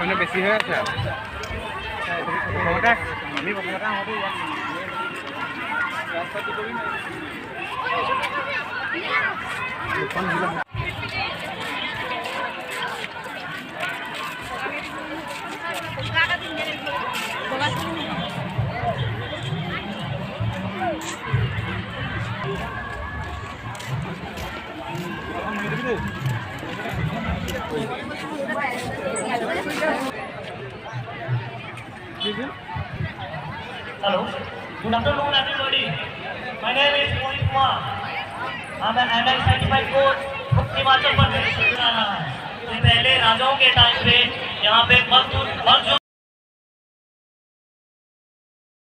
মানে বেছি হৈ আছে প্ৰথমতে আমি প্ৰথমতে আহোঁতে Hello, good afternoon everybody. My name is Mohit Kumar. I'm an ML certified coach from Himachal Pradesh से पहले राजाओं के टाइम पे यहाँ पे